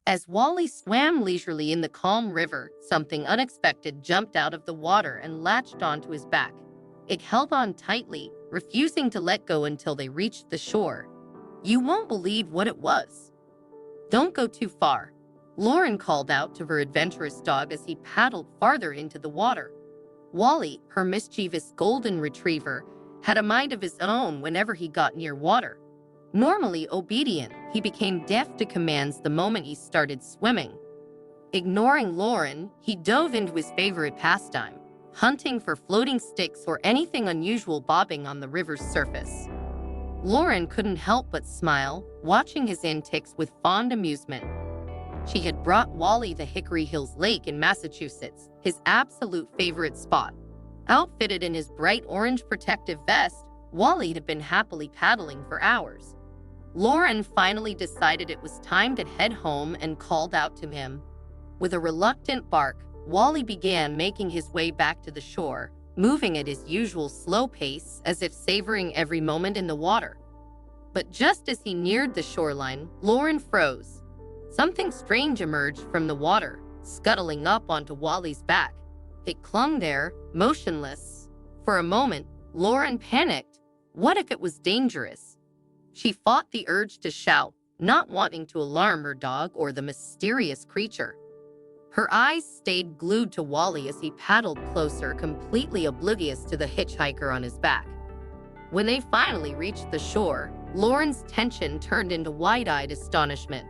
As Wally swam leisurely in the calm river, something unexpected jumped out of the water and latched onto his back. It held on tightly, refusing to let go until they reached the shore. You won't believe what it was. Don't go too far, Lauren called out to her adventurous dog as he paddled farther into the water. Wally, her mischievous golden retriever, had a mind of his own whenever he got near water. Normally obedient, he became deaf to commands the moment he started swimming. Ignoring Lauren, he dove into his favorite pastime, hunting for floating sticks or anything unusual bobbing on the river's surface. Lauren couldn't help but smile, watching his antics with fond amusement. She had brought Wally to Hickory Hills Lake in Massachusetts, his absolute favorite spot. Outfitted in his bright orange protective vest, Wally had been happily paddling for hours. Lauren finally decided it was time to head home and called out to him. With a reluctant bark, Wally began making his way back to the shore, moving at his usual slow pace as if savoring every moment in the water. But just as he neared the shoreline, Lauren froze. Something strange emerged from the water, scuttling up onto Wally's back. It clung there, motionless. For a moment, Lauren panicked. What if it was dangerous? She fought the urge to shout, not wanting to alarm her dog or the mysterious creature. Her eyes stayed glued to Wally as he paddled closer, completely oblivious to the hitchhiker on his back. When they finally reached the shore, Lauren's tension turned into wide-eyed astonishment.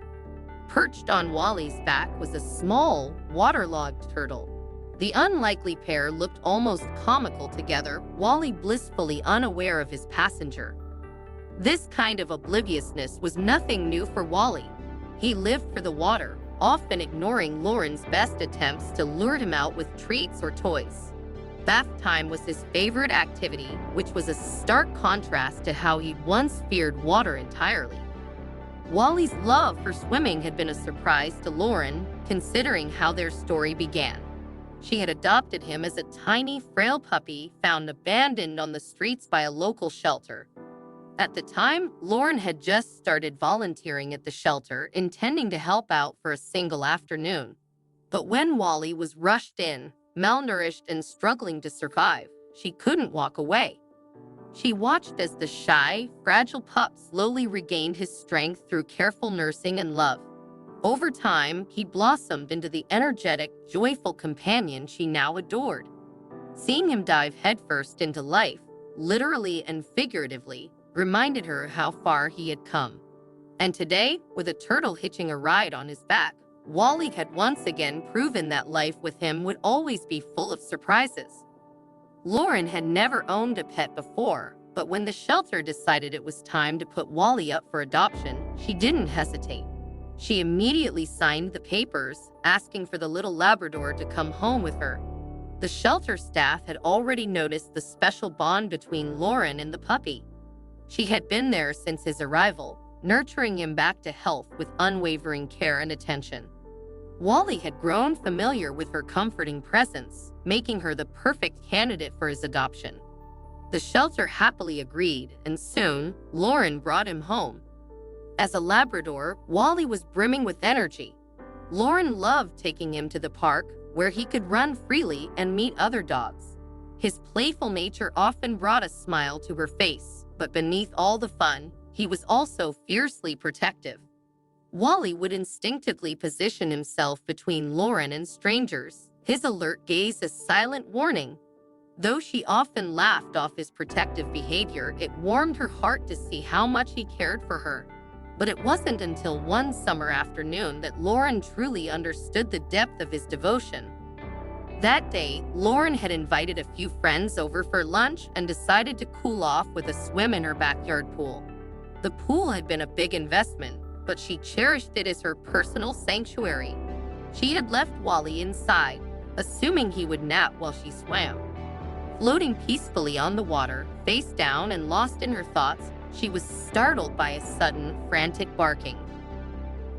Perched on Wally's back was a small, waterlogged turtle. The unlikely pair looked almost comical together, Wally blissfully unaware of his passenger. This kind of obliviousness was nothing new for Wally. He lived for the water, often ignoring Lauren's best attempts to lure him out with treats or toys. Bath time was his favorite activity, which was a stark contrast to how he'd once feared water entirely. Wally's love for swimming had been a surprise to Lauren, considering how their story began. She had adopted him as a tiny, frail puppy found abandoned on the streets by a local shelter. At the time, Lauren had just started volunteering at the shelter, intending to help out for a single afternoon. But when Wally was rushed in, malnourished and struggling to survive, she couldn't walk away. She watched as the shy, fragile pup slowly regained his strength through careful nursing and love. Over time, he blossomed into the energetic, joyful companion she now adored. Seeing him dive headfirst into life, literally and figuratively, reminded her how far he had come. And today, with a turtle hitching a ride on his back, Wally had once again proven that life with him would always be full of surprises. Lauren had never owned a pet before, but when the shelter decided it was time to put Wally up for adoption, she didn't hesitate. She immediately signed the papers, asking for the little Labrador to come home with her. The shelter staff had already noticed the special bond between Lauren and the puppy. She had been there since his arrival, nurturing him back to health with unwavering care and attention. Wally had grown familiar with her comforting presence, making her the perfect candidate for his adoption. The shelter happily agreed, and soon, Lauren brought him home. As a Labrador, Wally was brimming with energy. Lauren loved taking him to the park, where he could run freely and meet other dogs. His playful nature often brought a smile to her face, but beneath all the fun, he was also fiercely protective. Wally would instinctively position himself between Lauren and strangers, his alert gaze a silent warning. Though she often laughed off his protective behavior, it warmed her heart to see how much he cared for her. But it wasn't until one summer afternoon that Lauren truly understood the depth of his devotion. That day, Lauren had invited a few friends over for lunch and decided to cool off with a swim in her backyard pool. The pool had been a big investment, but she cherished it as her personal sanctuary. She had left Wally inside, assuming he would nap while she swam. Floating peacefully on the water, face down and lost in her thoughts, she was startled by a sudden, frantic barking.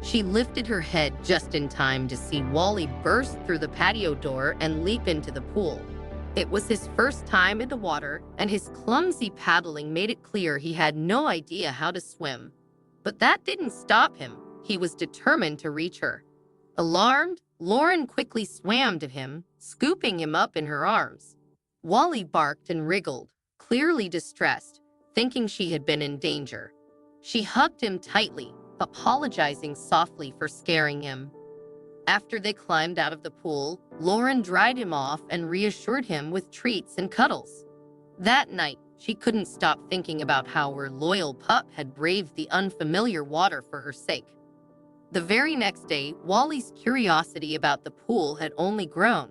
She lifted her head just in time to see Wally burst through the patio door and leap into the pool. It was his first time in the water, and his clumsy paddling made it clear he had no idea how to swim. But that didn't stop him. He was determined to reach her. Alarmed, Lauren quickly swam to him, scooping him up in her arms. Wally barked and wriggled, clearly distressed, thinking she had been in danger. She hugged him tightly, apologizing softly for scaring him. After they climbed out of the pool, Lauren dried him off and reassured him with treats and cuddles. That night, she couldn't stop thinking about how her loyal pup had braved the unfamiliar water for her sake. The very next day, Wally's curiosity about the pool had only grown.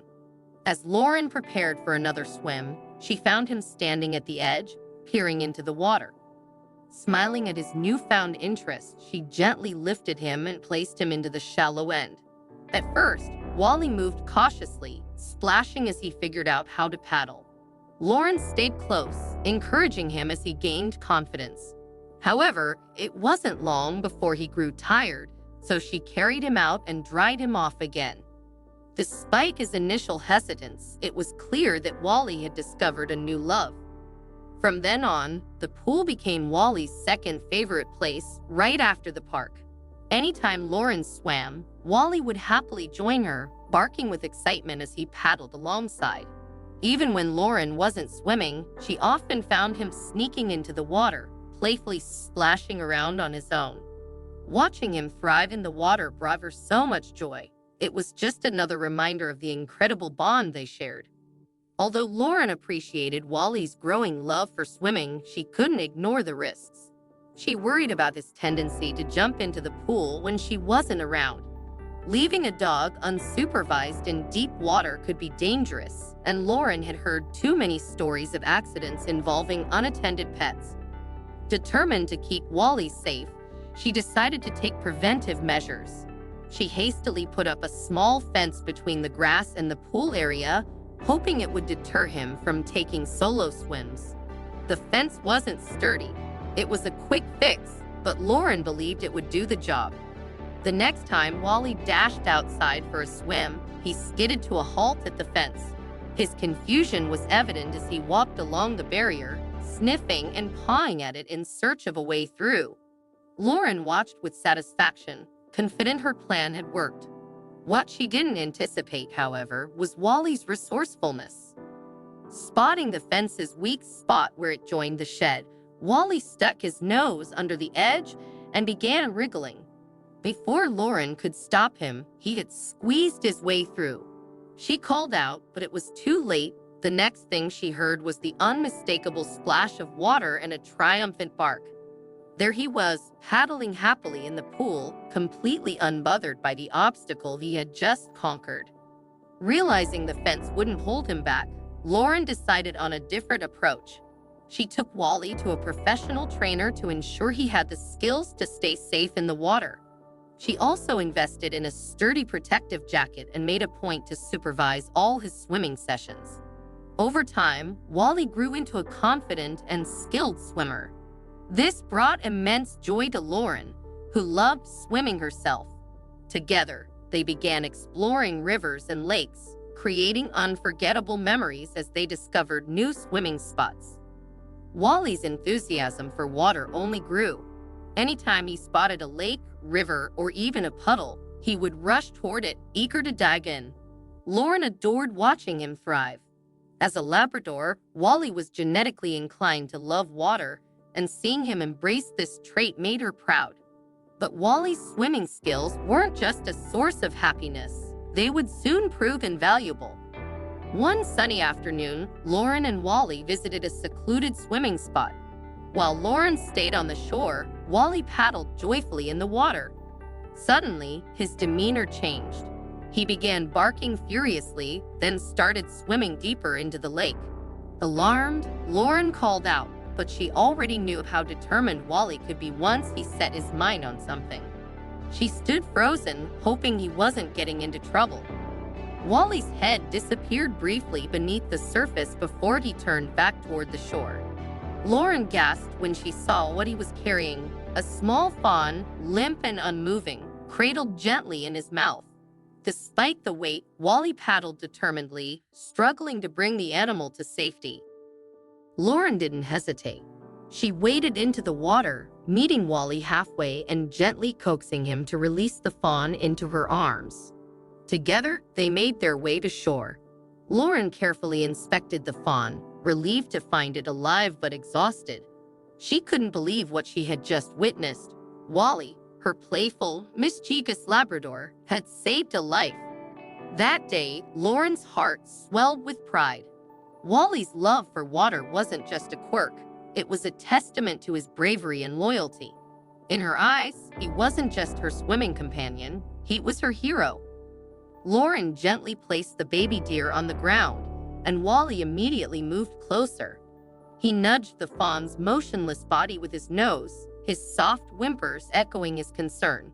As Lauren prepared for another swim, she found him standing at the edge, peering into the water. Smiling at his newfound interest, she gently lifted him and placed him into the shallow end. At first, Wally moved cautiously, splashing as he figured out how to paddle. Lauren stayed close, encouraging him as he gained confidence. However, it wasn't long before he grew tired, so she carried him out and dried him off again. Despite his initial hesitance, it was clear that Wally had discovered a new love. From then on, the pool became Wally's second favorite place, right after the park. Anytime Lauren swam, Wally would happily join her, barking with excitement as he paddled alongside. Even when Lauren wasn't swimming, she often found him sneaking into the water, playfully splashing around on his own. Watching him thrive in the water brought her so much joy. It was just another reminder of the incredible bond they shared. Although Lauren appreciated Wally's growing love for swimming, she couldn't ignore the risks. She worried about his tendency to jump into the pool when she wasn't around. Leaving a dog unsupervised in deep water could be dangerous, and Lauren had heard too many stories of accidents involving unattended pets. Determined to keep Wally safe, she decided to take preventive measures. She hastily put up a small fence between the grass and the pool area, hoping it would deter him from taking solo swims. The fence wasn't sturdy. It was a quick fix, but Lauren believed it would do the job. The next time Wally dashed outside for a swim, he skidded to a halt at the fence. His confusion was evident as he walked along the barrier, sniffing and pawing at it in search of a way through. Lauren watched with satisfaction, confident her plan had worked. What she didn't anticipate, however, was Wally's resourcefulness. Spotting the fence's weak spot where it joined the shed, Wally stuck his nose under the edge and began wriggling. Before Lauren could stop him, he had squeezed his way through. She called out, but it was too late. The next thing she heard was the unmistakable splash of water and a triumphant bark. There he was, paddling happily in the pool, completely unbothered by the obstacle he had just conquered. Realizing the fence wouldn't hold him back, Lauren decided on a different approach. She took Wally to a professional trainer to ensure he had the skills to stay safe in the water. She also invested in a sturdy protective jacket and made a point to supervise all his swimming sessions. Over time, Wally grew into a confident and skilled swimmer. This brought immense joy to Lauren, who loved swimming herself. Together, they began exploring rivers and lakes, creating unforgettable memories as they discovered new swimming spots. Wally's enthusiasm for water only grew. Anytime he spotted a lake, river, or even a puddle, he would rush toward it, eager to dive in. Lauren adored watching him thrive. As a Labrador, Wally was genetically inclined to love water, and seeing him embrace this trait made her proud. But Wally's swimming skills weren't just a source of happiness. They would soon prove invaluable. One sunny afternoon, Lauren and Wally visited a secluded swimming spot. While Lauren stayed on the shore, Wally paddled joyfully in the water. Suddenly, his demeanor changed. He began barking furiously, then started swimming deeper into the lake. Alarmed, Lauren called out, but she already knew how determined Wally could be once he set his mind on something. She stood frozen, hoping he wasn't getting into trouble. Wally's head disappeared briefly beneath the surface before he turned back toward the shore. Lauren gasped when she saw what he was carrying, a small fawn, limp and unmoving, cradled gently in his mouth. Despite the weight, Wally paddled determinedly, struggling to bring the animal to safety. Lauren didn't hesitate. She waded into the water, meeting Wally halfway and gently coaxing him to release the fawn into her arms. Together, they made their way to shore. Lauren carefully inspected the fawn, relieved to find it alive but exhausted. She couldn't believe what she had just witnessed. Wally, her playful, mischievous Labrador, had saved a life. That day, Lauren's heart swelled with pride. Wally's love for water wasn't just a quirk. It was a testament to his bravery and loyalty. In her eyes, he wasn't just her swimming companion, he was her hero. Lauren gently placed the baby deer on the ground, and Wally immediately moved closer. He nudged the fawn's motionless body with his nose, his soft whimpers echoing his concern.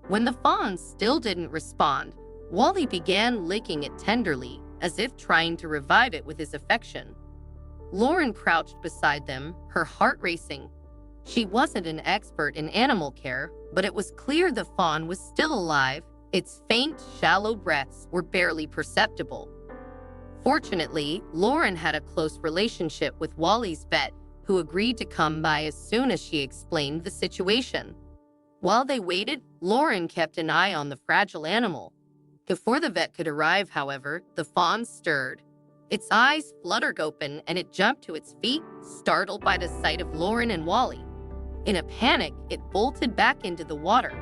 When the fawn still didn't respond, Wally began licking it tenderly, as if trying to revive it with his affection. Lauren crouched beside them, her heart racing. She wasn't an expert in animal care, but it was clear the fawn was still alive. Its faint, shallow breaths were barely perceptible. Fortunately, Lauren had a close relationship with Wally's vet, who agreed to come by as soon as she explained the situation. While they waited, Lauren kept an eye on the fragile animal. Before the vet could arrive, however, the fawn stirred. Its eyes fluttered open and it jumped to its feet, startled by the sight of Lauren and Wally. In a panic, it bolted back into the water.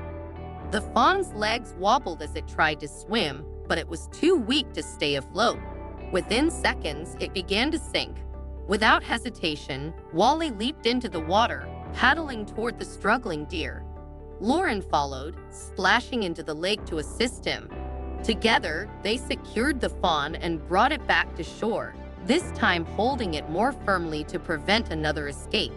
The fawn's legs wobbled as it tried to swim, but it was too weak to stay afloat. Within seconds, it began to sink. Without hesitation, Wally leaped into the water, paddling toward the struggling deer. Lauren followed, splashing into the lake to assist him. Together, they secured the fawn and brought it back to shore, this time holding it more firmly to prevent another escape.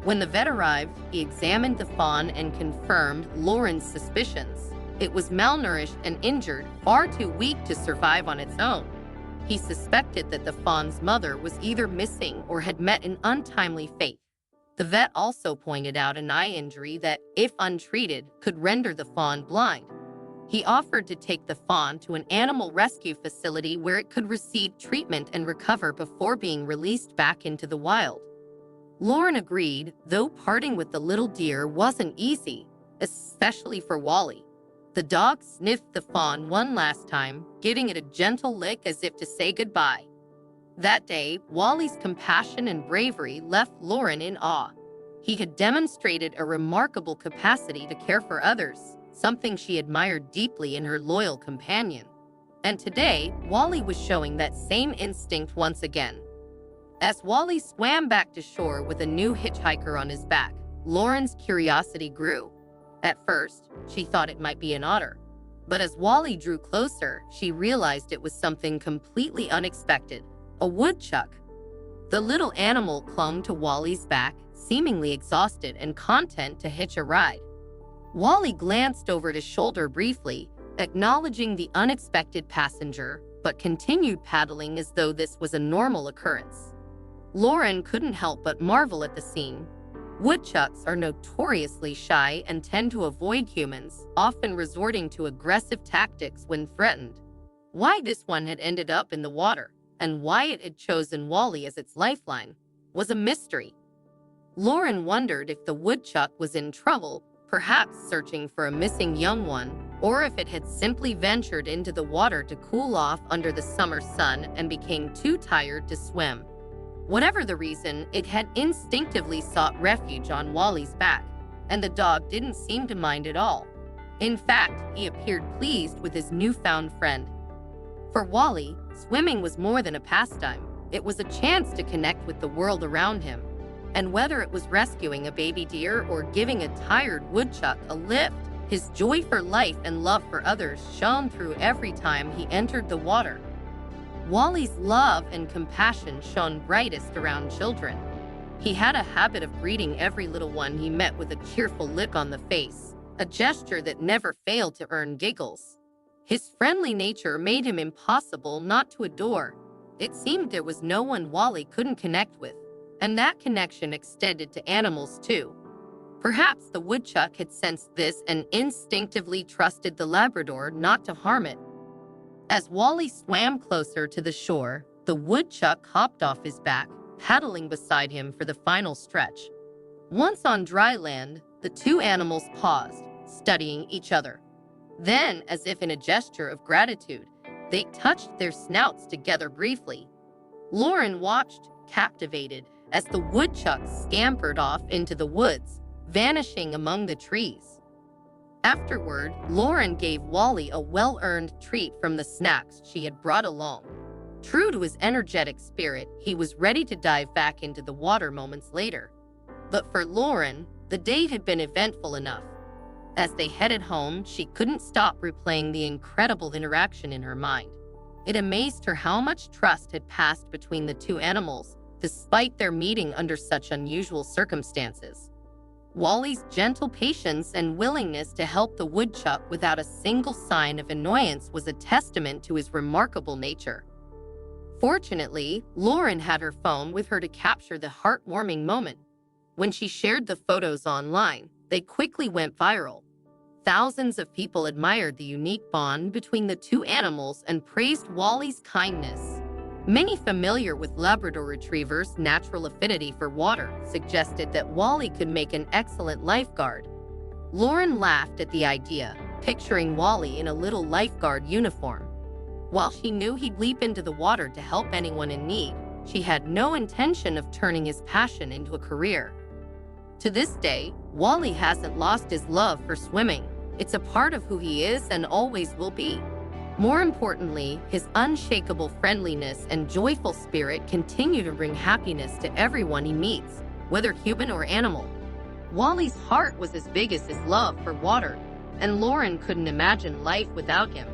When the vet arrived, he examined the fawn and confirmed Lauren's suspicions. It was malnourished and injured, far too weak to survive on its own. He suspected that the fawn's mother was either missing or had met an untimely fate. The vet also pointed out an eye injury that, if untreated, could render the fawn blind. He offered to take the fawn to an animal rescue facility where it could receive treatment and recover before being released back into the wild. Lauren agreed, though parting with the little deer wasn't easy, especially for Wally. The dog sniffed the fawn one last time, giving it a gentle lick as if to say goodbye. That day, Wally's compassion and bravery left Lauren in awe. He had demonstrated a remarkable capacity to care for others, something she admired deeply in her loyal companion. And today, Wally was showing that same instinct once again. As Wally swam back to shore with a new hitchhiker on his back, Lauren's curiosity grew. At first, she thought it might be an otter. But as Wally drew closer, she realized it was something completely unexpected, a woodchuck. The little animal clung to Wally's back, seemingly exhausted and content to hitch a ride. Wally glanced over his shoulder briefly, acknowledging the unexpected passenger, but continued paddling as though this was a normal occurrence. Lauren couldn't help but marvel at the scene. Woodchucks are notoriously shy and tend to avoid humans, often resorting to aggressive tactics when threatened. Why this one had ended up in the water, and why it had chosen Wally as its lifeline, was a mystery. Lauren wondered if the woodchuck was in trouble, perhaps searching for a missing young one, or if it had simply ventured into the water to cool off under the summer sun and became too tired to swim. Whatever the reason, it had instinctively sought refuge on Wally's back, and the dog didn't seem to mind at all. In fact, he appeared pleased with his newfound friend. For Wally, swimming was more than a pastime. It was a chance to connect with the world around him. And whether it was rescuing a baby deer or giving a tired woodchuck a lift, his joy for life and love for others shone through every time he entered the water. Wally's love and compassion shone brightest around children. He had a habit of greeting every little one he met with a cheerful lick on the face, a gesture that never failed to earn giggles. His friendly nature made him impossible not to adore. It seemed there was no one Wally couldn't connect with, and that connection extended to animals too. Perhaps the woodchuck had sensed this and instinctively trusted the Labrador not to harm it. As Wally swam closer to the shore, the woodchuck hopped off his back, paddling beside him for the final stretch. Once on dry land, the two animals paused, studying each other. Then, as if in a gesture of gratitude, they touched their snouts together briefly. Lauren watched, captivated, as the woodchucks scampered off into the woods, vanishing among the trees. Afterward, Lauren gave Wally a well-earned treat from the snacks she had brought along. True to his energetic spirit, he was ready to dive back into the water moments later. But for Lauren, the day had been eventful enough. As they headed home, she couldn't stop replaying the incredible interaction in her mind. It amazed her how much trust had passed between the two animals, despite their meeting under such unusual circumstances. Wally's gentle patience and willingness to help the woodchuck without a single sign of annoyance was a testament to his remarkable nature. Fortunately, Lauren had her phone with her to capture the heartwarming moment. When she shared the photos online, they quickly went viral. Thousands of people admired the unique bond between the two animals and praised Wally's kindness. Many familiar with Labrador Retrievers' natural affinity for water suggested that Wally could make an excellent lifeguard. Lauren laughed at the idea, picturing Wally in a little lifeguard uniform. While she knew he'd leap into the water to help anyone in need, she had no intention of turning his passion into a career. To this day, Wally hasn't lost his love for swimming. It's a part of who he is and always will be. More importantly, his unshakable friendliness and joyful spirit continue to bring happiness to everyone he meets, whether human or animal. Wally's heart was as big as his love for water, and Lauren couldn't imagine life without him.